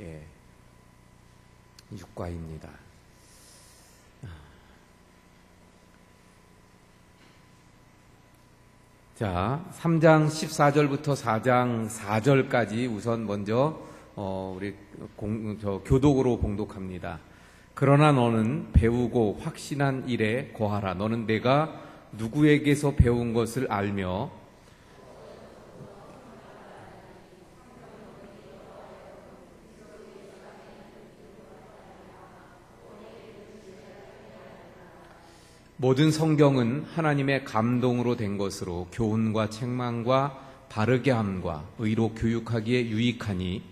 예, 육과입니다. 자, 3장 14절부터 4장 4절까지 우선 먼저 우리 교독으로 봉독합니다. 그러나 너는 배우고 확신한 일에 거하라. 너는 내가 누구에게서 배운 것을 알며 모든 성경은 하나님의 감동으로 된 것으로 교훈과 책망과 바르게 함과 의로 교육하기에 유익하니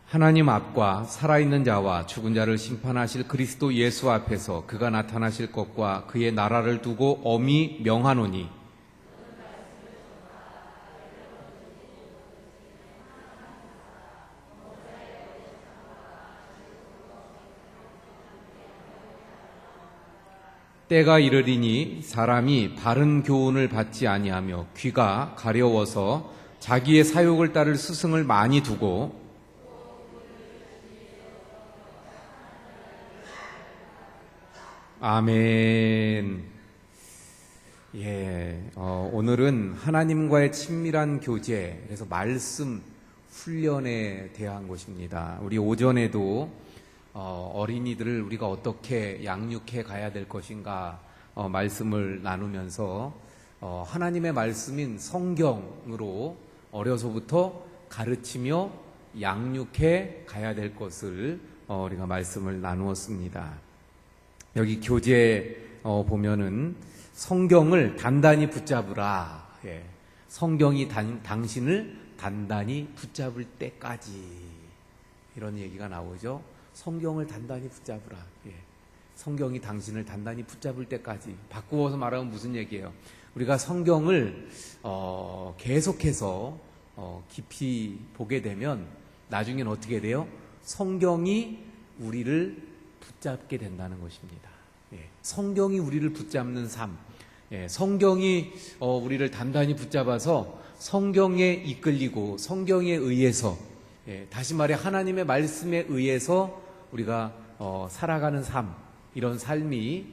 하나님 앞과 살아있는 자와 죽은 자를 심판하실 그리스도 예수 앞에서 그가 나타나실 것과 그의 나라를 두고 엄히 명하노니 때가 이르리니 사람이 바른 교훈을 받지 아니하며 귀가 가려워서 자기의 사욕을 따를 스승을 많이 두고 아멘. 예, 오늘은 하나님과의 친밀한 교제, 그래서 말씀 훈련에 대한 것입니다. 우리 오전에도 어린이들을 우리가 어떻게 양육해 가야 될 것인가 말씀을 나누면서 하나님의 말씀인 성경으로 어려서부터 가르치며 양육해 가야 될 것을 우리가 말씀을 나누었습니다. 여기 교재 보면은 성경을 단단히 붙잡으라. 예. 성경이 당신을 단단히 붙잡을 때까지 이런 얘기가 나오죠. 성경을 단단히 붙잡으라. 예. 성경이 당신을 단단히 붙잡을 때까지. 바꾸어서 말하면 무슨 얘기예요? 우리가 성경을 계속해서 깊이 보게 되면 나중엔 어떻게 돼요? 성경이 우리를 붙잡게 된다는 것입니다. 예. 성경이 우리를 붙잡는 삶. 예. 성경이 우리를 단단히 붙잡아서 성경에 이끌리고 성경에 의해서 다시 말해 하나님의 말씀에 의해서 우리가 살아가는 삶, 이런 삶이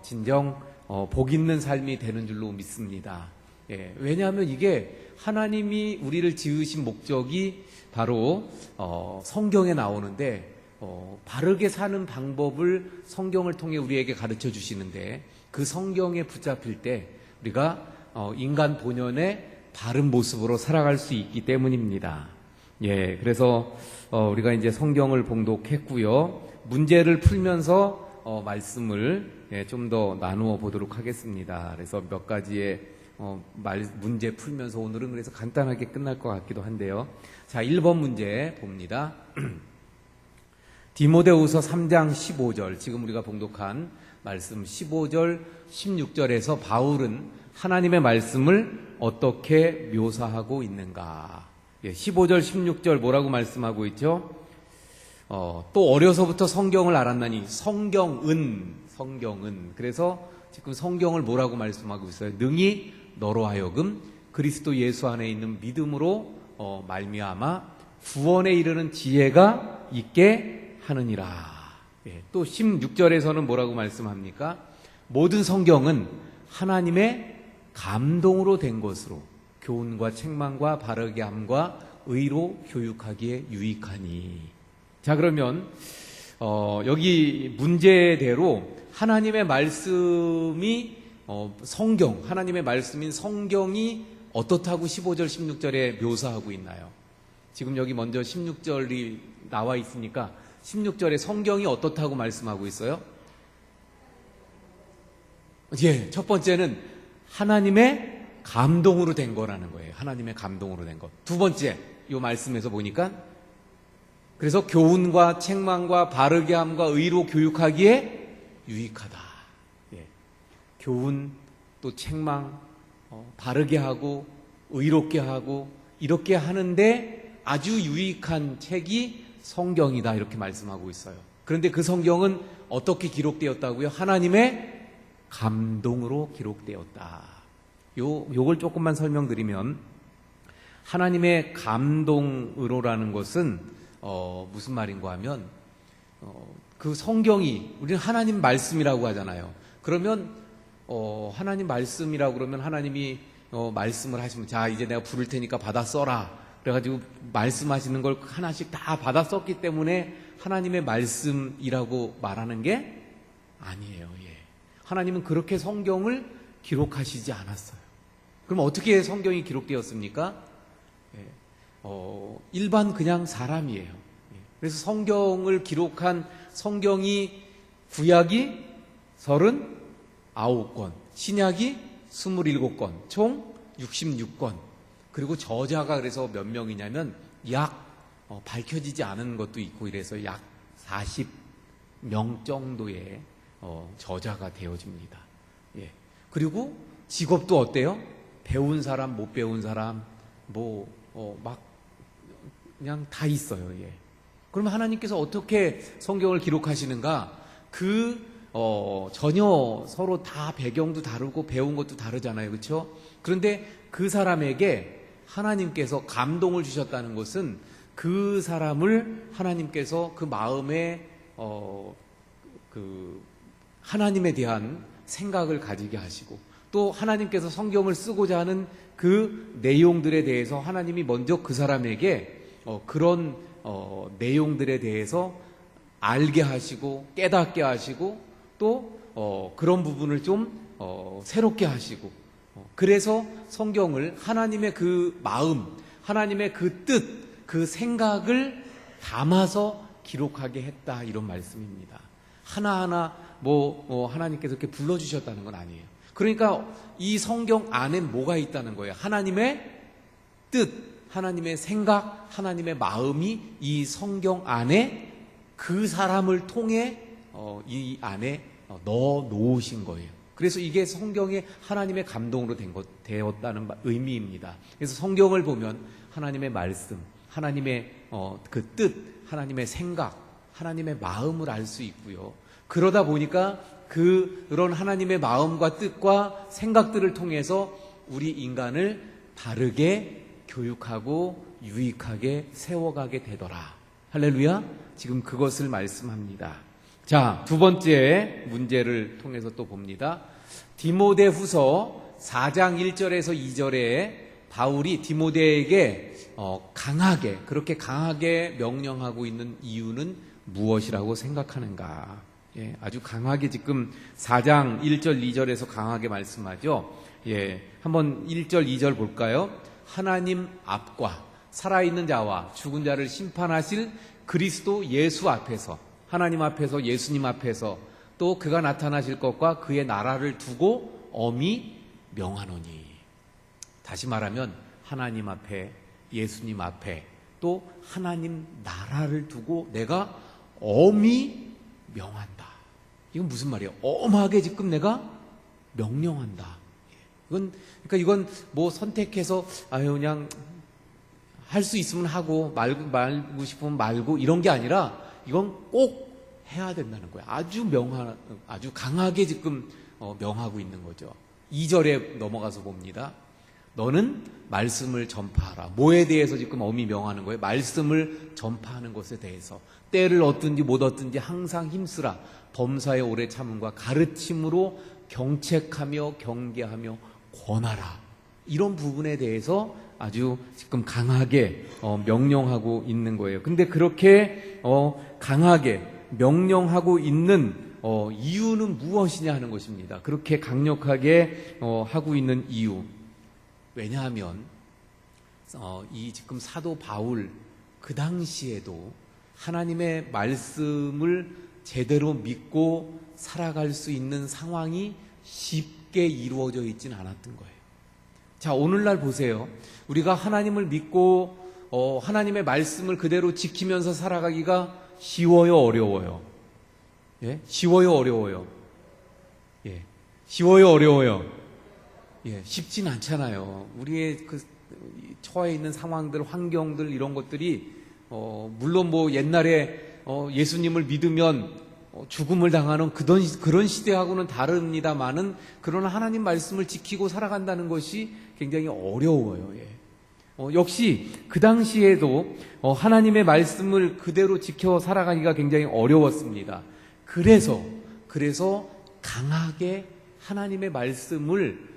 진정 복 있는 삶이 되는 줄로 믿습니다. 예, 왜냐하면 이게 하나님이 우리를 지으신 목적이 바로 성경에 나오는데 바르게 사는 방법을 성경을 통해 우리에게 가르쳐 주시는데 그 성경에 붙잡힐 때 우리가 인간 본연의 바른 모습으로 살아갈 수 있기 때문입니다. 예, 그래서 우리가 이제 성경을 봉독했고요. 문제를 풀면서 말씀을 좀 더 나누어 보도록 하겠습니다. 그래서 몇 가지의 문제 풀면서 오늘은 그래서 간단하게 끝날 것 같기도 한데요. 자, 1번 문제 봅니다. 디모데후서 3장 15절, 지금 우리가 봉독한 말씀 15절, 16절에서 바울은 하나님의 말씀을 어떻게 묘사하고 있는가? 15절, 16절 뭐라고 말씀하고 있죠? 또 어려서부터 성경을 알았나니 성경은. 그래서 지금 성경을 뭐라고 말씀하고 있어요? 능히 너로 하여금 그리스도 예수 안에 있는 믿음으로 말미암아 구원에 이르는 지혜가 있게 하느니라. 또 16절에서는 뭐라고 말씀합니까? 모든 성경은 하나님의 감동으로 된 것으로 교훈과 책망과 바르게 함과 의로 교육하기에 유익하니. 자, 그러면 여기 문제대로 하나님의 말씀이 성경, 하나님의 말씀인 성경이 어떻다고 15절, 16절에 묘사하고 있나요? 지금 여기 먼저 16절이 나와 있으니까 16절에 성경이 어떻다고 말씀하고 있어요? 예, 첫 번째는 하나님의 감동으로 된 거라는 거예요. 하나님의 감동으로 된 것. 두 번째, 이 말씀에서 보니까 그래서 교훈과 책망과 바르게 함과 의로 교육하기에 유익하다. 예. 교훈, 또 책망, 바르게 하고 의롭게 하고 이렇게 하는데 아주 유익한 책이 성경이다, 이렇게 말씀하고 있어요. 그런데 그 성경은 어떻게 기록되었다고요? 하나님의 감동으로 기록되었다. 요걸 조금만 설명드리면, 하나님의 감동으로라는 것은 무슨 말인가 하면, 그 성경이 우리는 하나님 말씀이라고 하잖아요. 그러면 하나님 말씀이라고 그러면 하나님이 말씀을 하시면, 자 이제 내가 부를 테니까 받아 써라, 그래가지고 말씀하시는 걸 하나씩 다 받아 썼기 때문에 하나님의 말씀이라고 말하는 게 아니에요. 예. 하나님은 그렇게 성경을 기록하시지 않았어요. 그럼 어떻게 성경이 기록되었습니까? 예. 일반 그냥 사람이에요. 예. 그래서 성경을 기록한 성경이, 구약이 39권, 신약이 27권, 총 66권. 그리고 저자가 그래서 몇 명이냐면 약 밝혀지지 않은 것도 있고 이래서 약 40명 정도의 저자가 되어집니다. 예. 그리고 직업도 어때요? 배운 사람, 못 배운 사람, 막 그냥 다 있어요. 예. 그러면 하나님께서 어떻게 성경을 기록하시는가? 전혀 서로 다 배경도 다르고 배운 것도 다르잖아요. 그렇죠? 그런데 그 사람에게 하나님께서 감동을 주셨다는 것은 그 사람을 하나님께서 그 마음에 하나님에 대한 생각을 가지게 하시고, 또 하나님께서 성경을 쓰고자 하는 그 내용들에 대해서 하나님이 먼저 그 사람에게 그런 내용들에 대해서 알게 하시고 깨닫게 하시고, 또 그런 부분을 좀 새롭게 하시고, 그래서 성경을 하나님의 그 마음, 하나님의 그 뜻, 그 생각을 담아서 기록하게 했다, 이런 말씀입니다. 하나하나 하나님께서 이렇게 불러주셨다는 건 아니에요. 그러니까 이 성경 안에 뭐가 있다는 거예요? 하나님의 뜻, 하나님의 생각, 하나님의 마음이 이 성경 안에 그 사람을 통해 이 안에 넣어 놓으신 거예요. 그래서 이게 성경의 하나님의 감동으로 되었다는 의미입니다. 그래서 성경을 보면 하나님의 말씀, 하나님의 그 뜻, 하나님의 생각, 하나님의 마음을 알 수 있고요. 그러다 보니까 그런 하나님의 마음과 뜻과 생각들을 통해서 우리 인간을 바르게 교육하고 유익하게 세워가게 되더라. 할렐루야. 지금 그것을 말씀합니다. 자, 두 번째 문제를 통해서 또 봅니다. 디모데후서 4장 1절에서 2절에 바울이 디모데에게 그렇게 강하게 명령하고 있는 이유는 무엇이라고 생각하는가? 예, 아주 강하게 지금 4장 1절 2절에서 강하게 말씀하죠. 예, 한번 1절 2절 볼까요? 하나님 앞과 살아있는 자와 죽은 자를 심판하실 그리스도 예수 앞에서, 하나님 앞에서, 예수님 앞에서, 또 그가 나타나실 것과 그의 나라를 두고 엄히 명하노니. 다시 말하면 하나님 앞에, 예수님 앞에, 또 하나님 나라를 두고 내가 엄히 명한다. 이건 무슨 말이에요? 엄하게 지금 내가 명령한다. 그러니까 이건 선택해서 그냥 할 수 있으면 하고 말고 싶으면 말고 이런 게 아니라 이건 꼭 해야 된다는 거예요. 아주 강하게 지금 명하고 있는 거죠. 2절에 넘어가서 봅니다. 너는 말씀을 전파하라. 뭐에 대해서 지금 엄히 명하는 거예요? 말씀을 전파하는 것에 대해서. 때를 얻든지 못 얻든지 항상 힘쓰라. 범사의 오래 참음과 가르침으로 경책하며 경계하며 권하라. 이런 부분에 대해서 아주 지금 강하게 명령하고 있는 거예요. 근데 그렇게 강하게 명령하고 있는 이유는 무엇이냐 하는 것입니다. 그렇게 강력하게 하고 있는 이유. 왜냐하면 이 지금 사도 바울 그 당시에도 하나님의 말씀을 제대로 믿고 살아갈 수 있는 상황이 쉽게 이루어져 있지는 않았던 거예요. 자, 오늘날 보세요. 우리가 하나님을 믿고 하나님의 말씀을 그대로 지키면서 살아가기가 쉬워요, 어려워요? 예? 쉬워요, 어려워요? 예. 쉬워요, 어려워요? 예, 쉽진 않잖아요. 우리의 그 처해 있는 상황들, 환경들 이런 것들이 물론 옛날에 예수님을 믿으면 죽음을 당하는 그런 시대하고는 다릅니다만은 그러나 하나님 말씀을 지키고 살아간다는 것이 굉장히 어려워요. 예. 역시 그 당시에도 하나님의 말씀을 그대로 지켜 살아가기가 굉장히 어려웠습니다. 그래서 강하게 하나님의 말씀을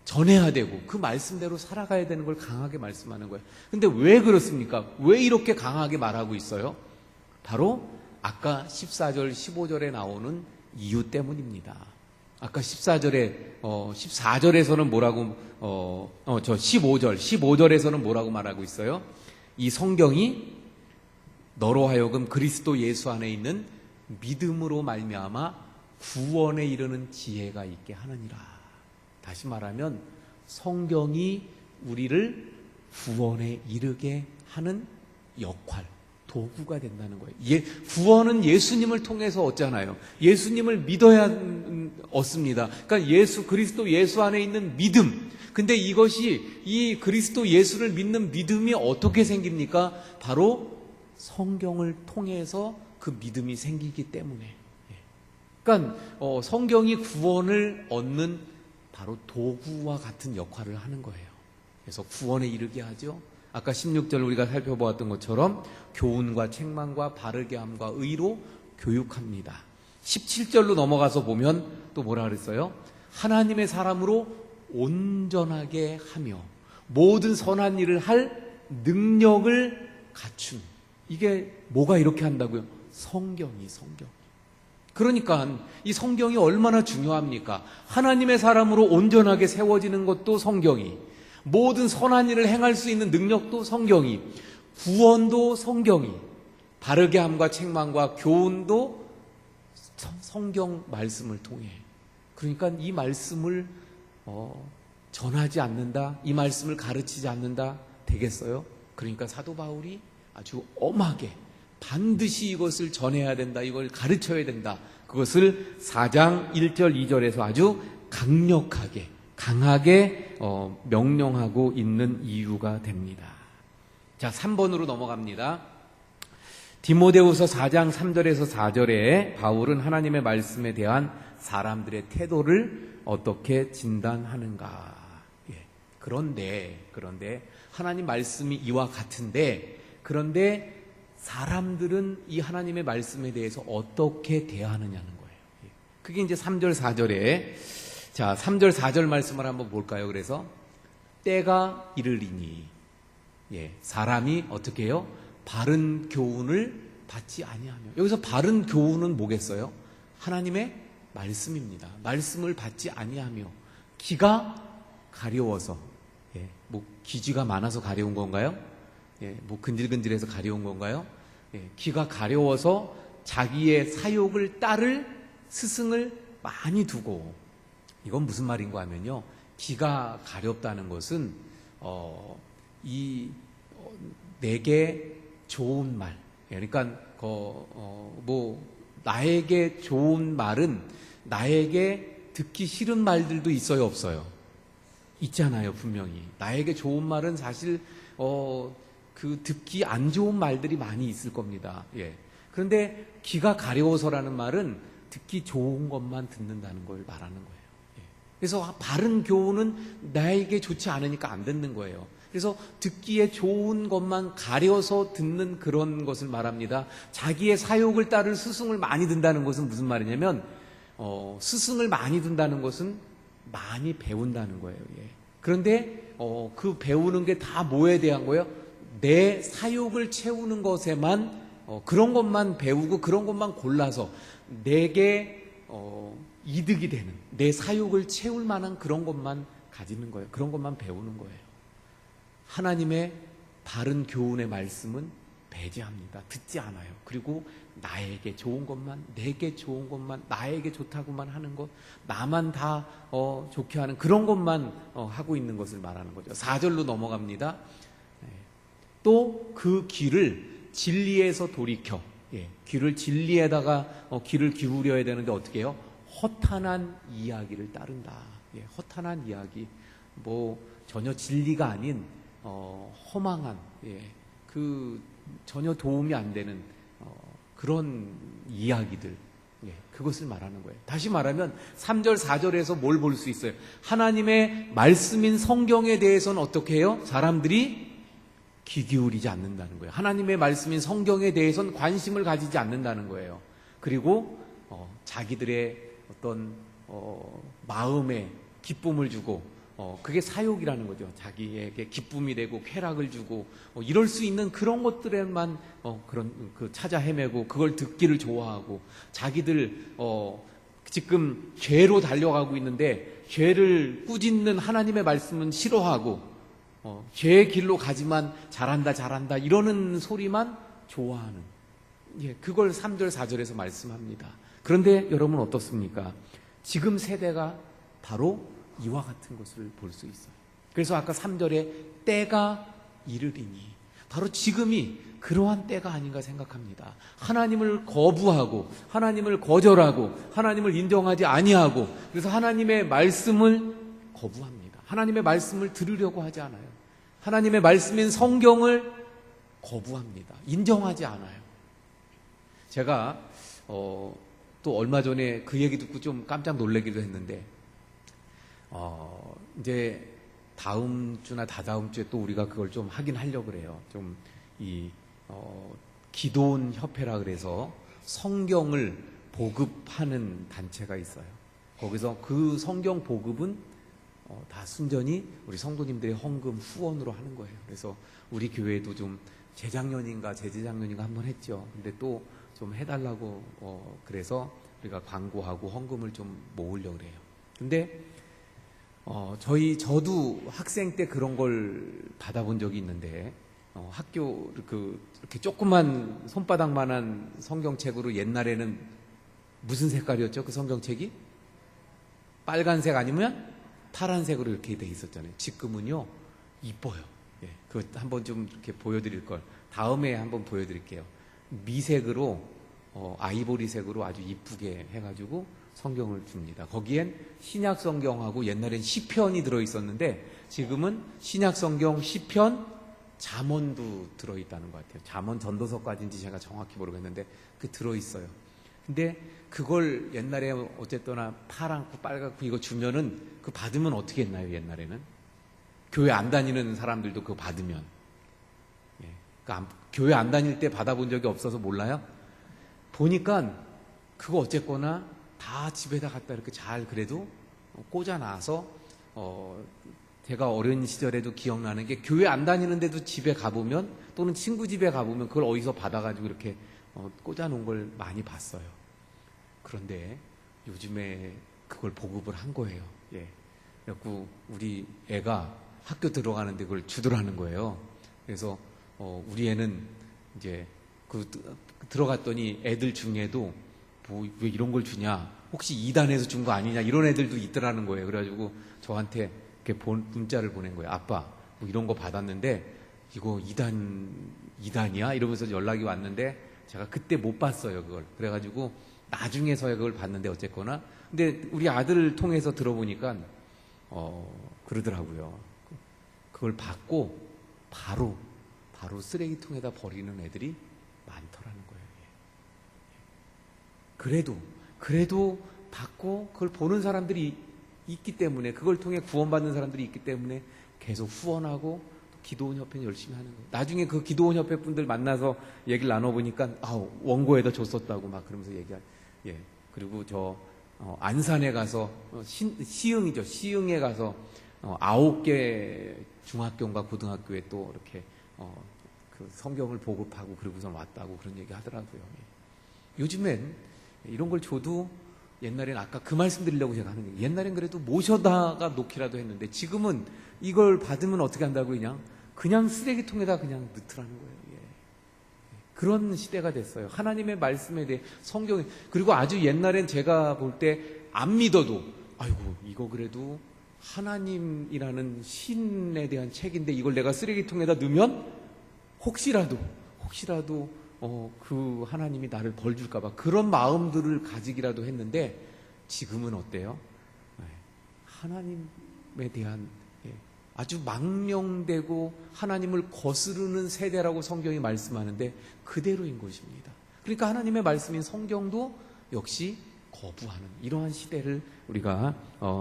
전해야 되고 그 말씀대로 살아가야 되는 걸 강하게 말씀하는 거예요. 근데 왜 그렇습니까? 왜 이렇게 강하게 말하고 있어요? 바로 아까 14절, 15절에 나오는 이유 때문입니다. 아까 14절에서는 뭐라고, 15절에서는 뭐라고 말하고 있어요? 이 성경이 너로 하여금 그리스도 예수 안에 있는 믿음으로 말미암아 구원에 이르는 지혜가 있게 하느니라. 다시 말하면 성경이 우리를 구원에 이르게 하는 역할, 도구가 된다는 거예요. 구원은 예수님을 통해서 얻잖아요. 예수님을 믿어야 얻습니다. 그러니까 그리스도 예수 안에 있는 믿음. 근데 이것이 이 그리스도 예수를 믿는 믿음이 어떻게 생깁니까? 바로 성경을 통해서 그 믿음이 생기기 때문에. 그러니까 성경이 구원을 얻는 바로 도구와 같은 역할을 하는 거예요. 그래서 구원에 이르게 하죠. 아까 16절 우리가 살펴보았던 것처럼 교훈과 책망과 바르게 함과 의로 교육합니다. 17절로 넘어가서 보면 또 뭐라 그랬어요? 하나님의 사람으로 온전하게 하며 모든 선한 일을 할 능력을 갖춘. 이게 뭐가 이렇게 한다고요? 성경이. 그러니까 이 성경이 얼마나 중요합니까? 하나님의 사람으로 온전하게 세워지는 것도 성경이, 모든 선한 일을 행할 수 있는 능력도 성경이, 구원도 성경이, 바르게 함과 책망과 교훈도 성경 말씀을 통해. 그러니까 이 말씀을 전하지 않는다, 이 말씀을 가르치지 않는다 되겠어요? 그러니까 사도 바울이 아주 엄하게 반드시 이것을 전해야 된다, 이걸 가르쳐야 된다, 그것을 4장 1절 2절에서 아주 강하게 명령하고 있는 이유가 됩니다. 자, 3번으로 넘어갑니다. 디모데후서 4장 3절에서 4절에 바울은 하나님의 말씀에 대한 사람들의 태도를 어떻게 진단하는가. 그런데 하나님 말씀이 이와 같은데, 그런데 사람들은 이 하나님의 말씀에 대해서 어떻게 대하느냐는 거예요. 그게 이제 3절 4절에, 자, 3절 4절 말씀을 한번 볼까요? 그래서 때가 이르리니, 사람이 어떻게 해요? 바른 교훈을 받지 아니하며. 여기서 바른 교훈은 뭐겠어요? 하나님의 말씀입니다. 말씀을 받지 아니하며. 귀가 가려워서, 뭐 기지가 많아서 가려운 건가요? 뭐 근질근질해서 가려운 건가요? 귀가 가려워서 자기의 사욕을 따를 스승을 많이 두고. 이건 무슨 말인가 하면요, 귀가 가렵다는 것은 내게 좋은 말, 그러니까 나에게 좋은 말은 나에게 듣기 싫은 말들도 있어요, 없어요? 있잖아요, 분명히. 나에게 좋은 말은 사실 듣기 안 좋은 말들이 많이 있을 겁니다. 그런데 귀가 가려워서라는 말은 듣기 좋은 것만 듣는다는 걸 말하는 거예요. 그래서 바른 교훈은 나에게 좋지 않으니까 안 듣는 거예요. 그래서 듣기에 좋은 것만 가려서 듣는 그런 것을 말합니다. 자기의 사욕을 따를 스승을 많이 든다는 것은 무슨 말이냐면, 스승을 많이 든다는 것은 많이 배운다는 거예요. 그런데 그 배우는 게 다 뭐에 대한 거예요? 내 사욕을 채우는 것에만, 그런 것만 배우고 그런 것만 골라서 내게 이득이 되는, 내 사욕을 채울 만한 그런 것만 가지는 거예요. 그런 것만 배우는 거예요. 하나님의 바른 교훈의 말씀은 배제합니다. 듣지 않아요. 그리고 나에게 좋은 것만, 내게 좋은 것만, 나에게 좋다고만 하는 것, 나만 다 좋게 하는 그런 것만 하고 있는 것을 말하는 거죠. 4절로 넘어갑니다. 또 그 귀를 진리에서 돌이켜, 귀를 진리에다가 귀를 기울여야 되는데 어떻게 해요? 허탄한 이야기를 따른다. 허탄한 이야기, 뭐 전혀 진리가 아닌 허망한, 그 전혀 도움이 안 되는 그런 이야기들, 그것을 말하는 거예요. 다시 말하면 3절, 4절에서 뭘 볼 수 있어요? 하나님의 말씀인 성경에 대해서는 어떻게 해요? 사람들이 귀 기울이지 않는다는 거예요. 하나님의 말씀인 성경에 대해서는 관심을 가지지 않는다는 거예요. 그리고 자기들의 어떤 마음에 기쁨을 주고 그게 사욕이라는 거죠. 자기에게 기쁨이 되고 쾌락을 주고 이럴 수 있는 그런 것들에만 그런 찾아 헤매고 그걸 듣기를 좋아하고 자기들 지금 죄로 달려가고 있는데 죄를 꾸짖는 하나님의 말씀은 싫어하고 죄의 길로 가지만 잘한다 이러는 소리만 좋아하는, 그걸 3절 4절에서 말씀합니다. 그런데 여러분 어떻습니까? 지금 세대가 바로 이와 같은 것을 볼 수 있어요. 그래서 아까 3절에 때가 이르리니, 바로 지금이 그러한 때가 아닌가 생각합니다. 하나님을 거부하고 하나님을 거절하고 하나님을 인정하지 아니하고, 그래서 하나님의 말씀을 거부합니다. 하나님의 말씀을 들으려고 하지 않아요. 하나님의 말씀인 성경을 거부합니다. 인정하지 않아요. 제가 또 얼마 전에 그 얘기 듣고 좀 깜짝 놀라기도 했는데, 이제 다음 주나 다다음 주에 또 우리가 그걸 좀 하긴 하려고 그래요. 좀 기도원 협회라 그래서 성경을 보급하는 단체가 있어요. 거기서 그 성경 보급은 다 순전히 우리 성도님들의 헌금 후원으로 하는 거예요. 그래서 우리 교회도 좀 재작년인가 재재작년인가 한번 했죠. 근데 또 좀 해달라고 그래서 우리가 광고하고 헌금을 좀 모으려고 그래요. 근데 저도 학생 때 그런 걸 받아본 적이 있는데, 학교 이렇게 조그만 손바닥만한 성경책으로 옛날에는 무슨 색깔이었죠? 그 성경책이 빨간색 아니면 파란색으로 이렇게 돼 있었잖아요. 지금은요 이뻐요. 그거 한번 좀 이렇게 보여드릴 걸 다음에 한번 보여드릴게요. 미색으로 아이보리색으로 아주 이쁘게 해가지고 성경을 줍니다. 거기엔 신약 성경하고 옛날엔 시편이 들어있었는데 지금은 신약 성경, 시편, 잠언도 들어있다는 것 같아요. 잠언 전도서까지인지 제가 정확히 모르겠는데 그 들어있어요. 근데 그걸 옛날에 어쨌거나 파랗고 빨갛고 이거 주면은 그 받으면 어떻게 했나요? 옛날에는 교회 안 다니는 사람들도 그거 받으면, 그러니까 교회 안 다닐 때 받아본 적이 없어서 몰라요. 보니까 그거 어쨌거나 다 집에다 갖다 이렇게 잘 그래도 꽂아놔서 제가 어린 시절에도 기억나는 게, 교회 안 다니는데도 집에 가보면 또는 친구 집에 가보면 그걸 어디서 받아가지고 이렇게 꽂아놓은 걸 많이 봤어요. 그런데 요즘에 그걸 보급을 한 거예요. 그래갖고 우리 애가 학교 들어가는데 그걸 주더라는 거예요. 그래서 우리 애는 이제 들어갔더니 애들 중에도 뭐 왜 이런 걸 주냐, 혹시 2단에서 준 거 아니냐 이런 애들도 있더라는 거예요. 그래가지고 저한테 이렇게 문자를 보낸 거예요. 아빠 뭐 이런 거 받았는데 이거 2단이야? 이러면서 연락이 왔는데 제가 그때 못 봤어요 그걸. 그래가지고 나중에서야 그걸 봤는데 어쨌거나, 근데 우리 아들을 통해서 들어보니까 그러더라고요. 그걸 받고 바로 쓰레기통에다 버리는 애들이 많더라는 거예요. 그래도 받고 그걸 보는 사람들이 있기 때문에, 그걸 통해 구원받는 사람들이 있기 때문에 계속 후원하고 또 기도원 협회는 열심히 하는 거예요. 나중에 그 기도원 협회 분들 만나서 얘기를 나눠보니까 원고에다 줬었다고 막 그러면서 그리고 저 안산에 가서 시흥이죠. 시흥에 가서 9개 중학교인가 고등학교에 또 이렇게 그 성경을 보급하고 그러고서 왔다고 그런 얘기 하더라고요. 요즘엔 이런 걸 줘도, 옛날엔 아까 그 말씀 드리려고 제가 하는 게, 옛날엔 그래도 모셔다가 놓기라도 했는데 지금은 이걸 받으면 어떻게 한다고 그냥 쓰레기통에다 그냥 넣더라는 거예요. 그런 시대가 됐어요. 하나님의 말씀에 대해 성경에, 그리고 아주 옛날엔 제가 볼 때 안 믿어도 아이고 이거 그래도 하나님이라는 신에 대한 책인데 이걸 내가 쓰레기통에다 넣으면 혹시라도 그 하나님이 나를 벌 줄까봐 그런 마음들을 가지기라도 했는데, 지금은 어때요? 하나님에 대한 아주 망령되고 하나님을 거스르는 세대라고 성경이 말씀하는데 그대로인 것입니다. 그러니까 하나님의 말씀인 성경도 역시 거부하는 이러한 시대를 우리가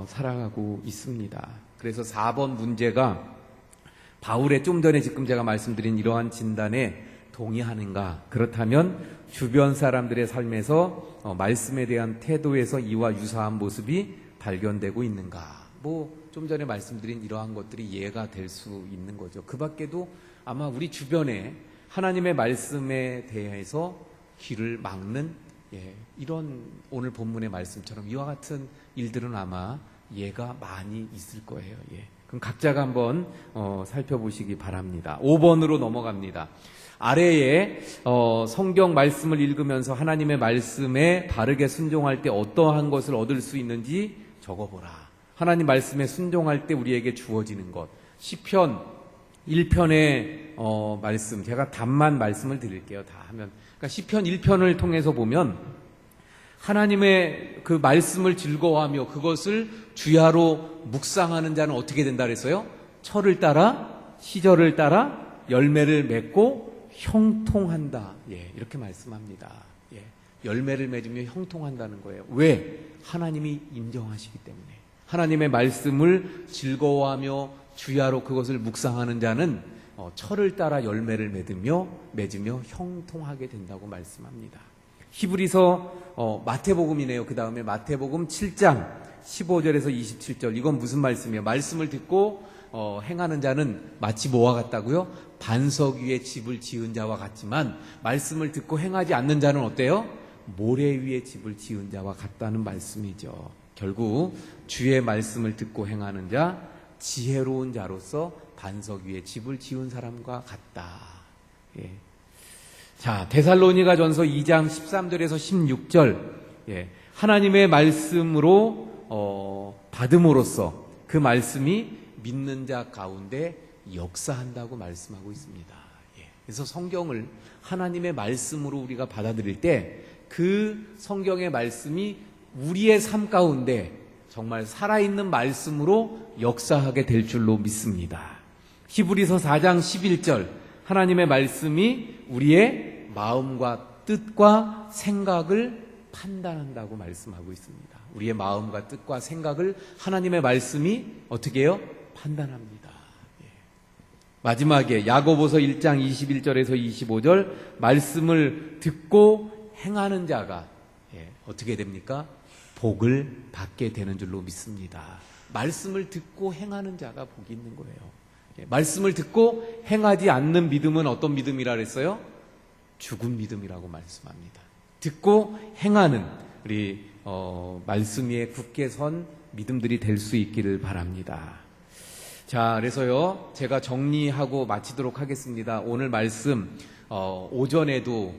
살아가고 있습니다. 그래서 4번 문제가 바울의 좀 전에 지금 제가 말씀드린 이러한 진단에 동의하는가? 그렇다면 주변 사람들의 삶에서 말씀에 대한 태도에서 이와 유사한 모습이 발견되고 있는가? 좀 전에 말씀드린 이러한 것들이 이해가 될 수 있는 거죠. 그 밖에도 아마 우리 주변에 하나님의 말씀에 대해서 귀를 막는 이런 오늘 본문의 말씀처럼 이와 같은 일들은 아마 예가 많이 있을 거예요. 그럼 각자가 한번 살펴보시기 바랍니다. 5번으로 넘어갑니다. 아래에 성경 말씀을 읽으면서 하나님의 말씀에 바르게 순종할 때 어떠한 것을 얻을 수 있는지 적어보라. 하나님 말씀에 순종할 때 우리에게 주어지는 것. 시편 1편의 말씀, 제가 답만 말씀을 드릴게요. 다 하면. 그러니까 시편 1편을 통해서 보면 하나님의 그 말씀을 즐거워하며 그것을 주야로 묵상하는 자는 어떻게 된다 그랬어요? 철을 따라, 시절을 따라 열매를 맺고 형통한다. 이렇게 말씀합니다. 열매를 맺으며 형통한다는 거예요. 왜? 하나님이 인정하시기 때문에. 하나님의 말씀을 즐거워하며 주야로 그것을 묵상하는 자는 철을 따라 열매를 맺으며 형통하게 된다고 말씀합니다. 히브리서 마태복음이네요. 그 다음에 마태복음 7장 15절에서 27절. 이건 무슨 말씀이에요? 말씀을 듣고 행하는 자는 마치 뭐와 같다고요? 반석 위에 집을 지은 자와 같지만 말씀을 듣고 행하지 않는 자는 어때요? 모래 위에 집을 지은 자와 같다는 말씀이죠. 결국 주의 말씀을 듣고 행하는 자, 지혜로운 자로서 반석 위에 집을 지은 사람과 같다. 자, 데살로니가 전서 2장 13절에서 16절. 하나님의 말씀으로 받음으로써 그 말씀이 믿는 자 가운데 역사한다고 말씀하고 있습니다. 그래서 성경을 하나님의 말씀으로 우리가 받아들일 때 그 성경의 말씀이 우리의 삶 가운데 정말 살아있는 말씀으로 역사하게 될 줄로 믿습니다. 히브리서 4장 11절. 하나님의 말씀이 우리의 마음과 뜻과 생각을 판단한다고 말씀하고 있습니다. 우리의 마음과 뜻과 생각을 하나님의 말씀이 어떻게 해요? 판단합니다. 마지막에 야고보서 1장 21절에서 25절. 말씀을 듣고 행하는 자가 어떻게 됩니까? 복을 받게 되는 줄로 믿습니다. 말씀을 듣고 행하는 자가 복이 있는 거예요. 말씀을 듣고 행하지 않는 믿음은 어떤 믿음이라 그랬어요? 죽은 믿음이라고 말씀합니다. 듣고 행하는 우리 말씀 위에 굳게 선 믿음들이 될 수 있기를 바랍니다. 자, 그래서요 제가 정리하고 마치도록 하겠습니다. 오늘 말씀 오전에도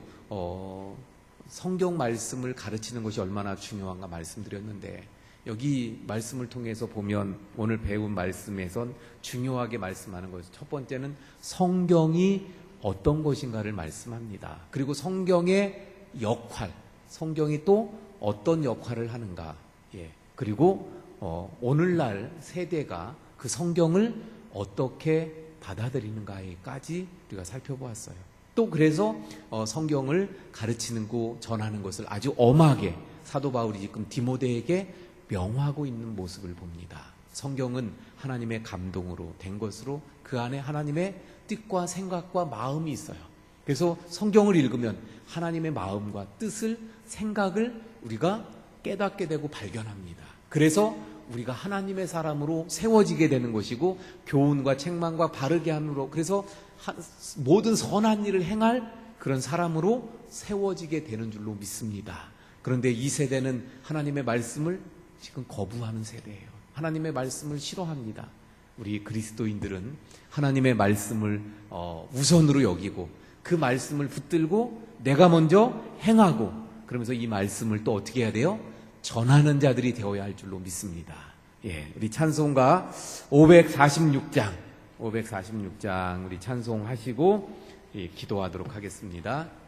성경 말씀을 가르치는 것이 얼마나 중요한가 말씀드렸는데 여기 말씀을 통해서 보면 오늘 배운 말씀에선 중요하게 말씀하는 것이 첫 번째는 성경이 어떤 것인가를 말씀합니다. 그리고 성경의 역할, 성경이 또 어떤 역할을 하는가. 그리고 오늘날 세대가 그 성경을 어떻게 받아들이는가에까지 우리가 살펴보았어요. 또 그래서 성경을 가르치는 거 전하는 것을 아주 엄하게 사도 바울이 지금 디모데에게 명하고 있는 모습을 봅니다. 성경은 하나님의 감동으로 된 것으로 그 안에 하나님의 뜻과 생각과 마음이 있어요. 그래서 성경을 읽으면 하나님의 마음과 뜻을, 생각을 우리가 깨닫게 되고 발견합니다. 그래서 우리가 하나님의 사람으로 세워지게 되는 것이고 교훈과 책망과 바르게 함으로 그래서 모든 선한 일을 행할 그런 사람으로 세워지게 되는 줄로 믿습니다. 그런데 이 세대는 하나님의 말씀을 지금 거부하는 세대예요. 하나님의 말씀을 싫어합니다. 우리 그리스도인들은 하나님의 말씀을 우선으로 여기고 그 말씀을 붙들고 내가 먼저 행하고 그러면서 이 말씀을 또 어떻게 해야 돼요? 전하는 자들이 되어야 할 줄로 믿습니다. 우리 찬송가 546장 우리 찬송하시고 기도하도록 하겠습니다.